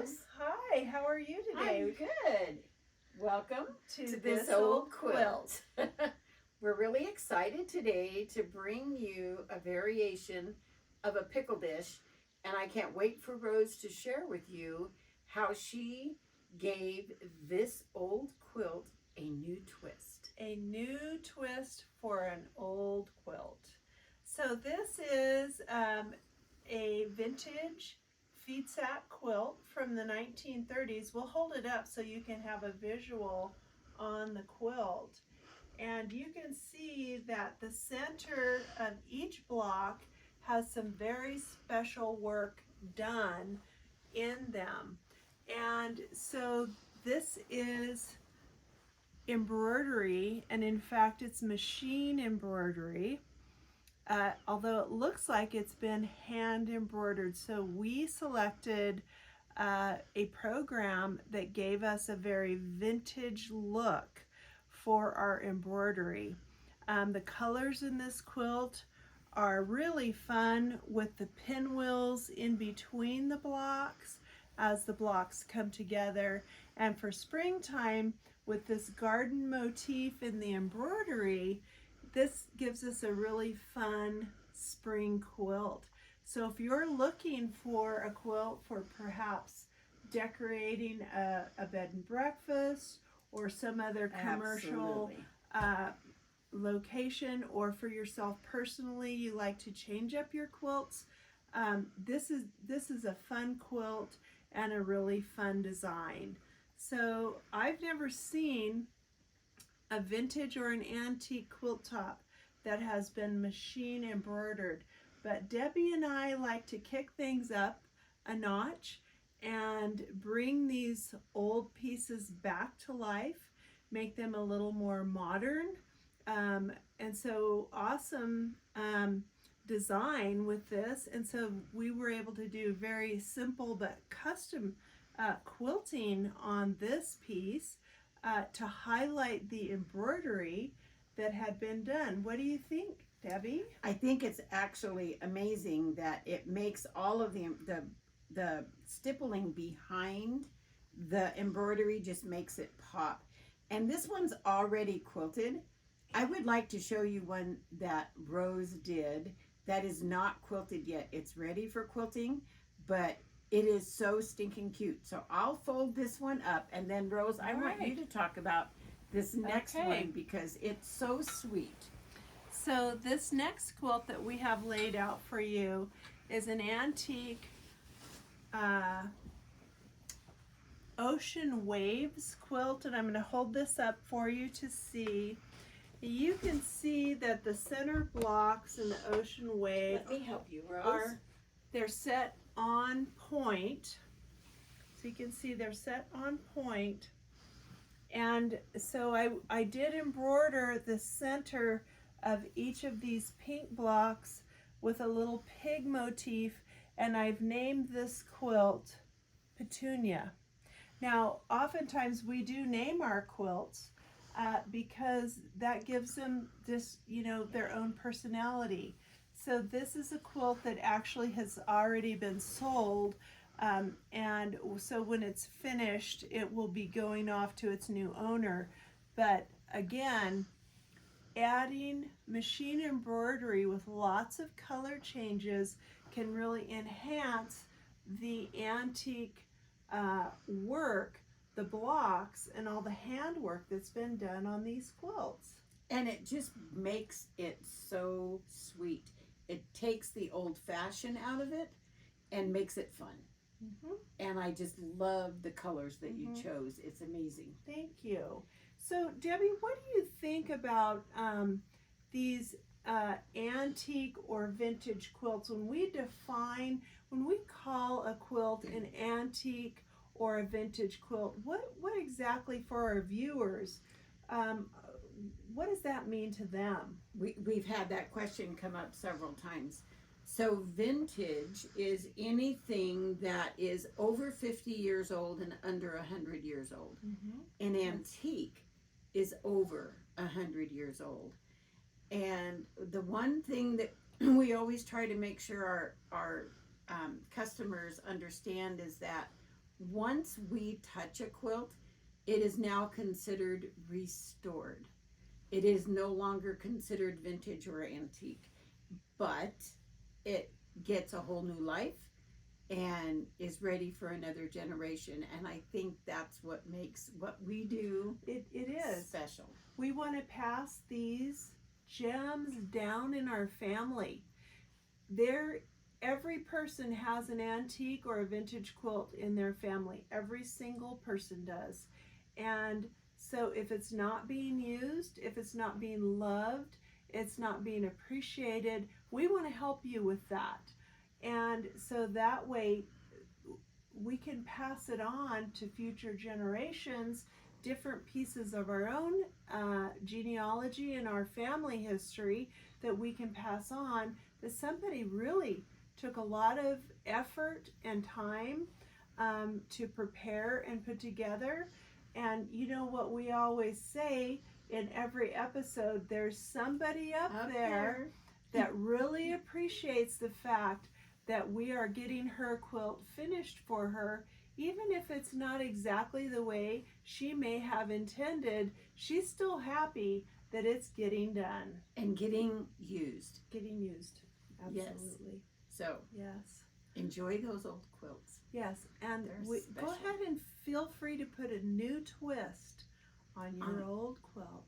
Rose. Hi, how are you today? I'm good. Welcome to this old quilt. We're really excited today to bring you a variation of a pickle dish, and I can't wait for Rose to share with you how she gave this old quilt a new twist. A new twist for an old quilt. So this is a vintage feed sack quilt from the 1930s. We'll hold it up so you can have a visual on the quilt. And you can see that the center of each block has some very special work done in them. And so this is embroidery, and in fact it's machine embroidery, although it looks like it's been hand embroidered. So we selected a program that gave us a very vintage look for our embroidery. The colors in this quilt are really fun with the pinwheels in between the blocks as the blocks come together. And for springtime, with this garden motif in the embroidery, this gives us a really fun spring quilt. So if you're looking for a quilt for perhaps decorating a bed and breakfast or some other commercial location, or for yourself personally, you like to change up your quilts, this is a fun quilt and a really fun design. So I've never seen a vintage or an antique quilt top that has been machine embroidered, but Debbie and I like to kick things up a notch and bring these old pieces back to life, make them a little more modern, and so awesome design with this. And so we were able to do very simple but custom quilting on this piece to highlight the embroidery that had been done. What do you think, Debbie? I think it's actually amazing that it makes all of the stippling behind the embroidery just makes it pop. And this one's already quilted. I would like to show you one that Rose did that is not quilted yet. It's ready for quilting, but it is so stinking cute. So I'll fold this one up, and then Rose, I want you to talk about this next one because it's so sweet. So this next quilt that we have laid out for you is an antique ocean waves quilt, and I'm going to hold this up for you to see. You can see that the center blocks in the ocean wave, let me help you, Rose. They're set on point. So you can see they're set on point. And so I did embroider the center of each of these pink blocks with a little pig motif, and I've named this quilt Petunia. Now, oftentimes we do name our quilts because that gives them this, their own personality. So this is a quilt that actually has already been sold, and so when it's finished, it will be going off to its new owner. But again, adding machine embroidery with lots of color changes can really enhance the antique work, the blocks, and all the handwork that's been done on these quilts. And it just makes it so sweet. It takes the old-fashioned out of it and makes it fun. And I just love the colors that you chose. It's amazing. Thank you. So Debbie, what do you think about these antique or vintage quilts? When we call a quilt an antique or a vintage quilt, what exactly, for our viewers, what does that mean to them? We've had that question come up several times. So vintage is anything that is over 50 years old and under 100 years old. And antique is over 100 years old. And the one thing that we always try to make sure our customers understand is that once we touch a quilt, it is now considered restored. It is no longer considered vintage or antique, but it gets a whole new life and is ready for another generation. And I think that's what makes what we do It is. special. We want to pass these gems down in our family. Every person has an antique or a vintage quilt in their family. Every single person does. And so if it's not being used, if it's not being loved, it's not being appreciated, we want to help you with that. And so that way we can pass it on to future generations, different pieces of our own genealogy and our family history that we can pass on, that somebody really took a lot of effort and time to prepare and put together. And you know what we always say in every episode, there's somebody up there that really appreciates the fact that we are getting her quilt finished for her. Even if it's not exactly the way she may have intended, she's still happy that it's getting done. And getting used. Getting used. Absolutely. So Yes. enjoy those old quilts. Yes. And They're go special. ahead and feel free to put a new twist on your old quilt.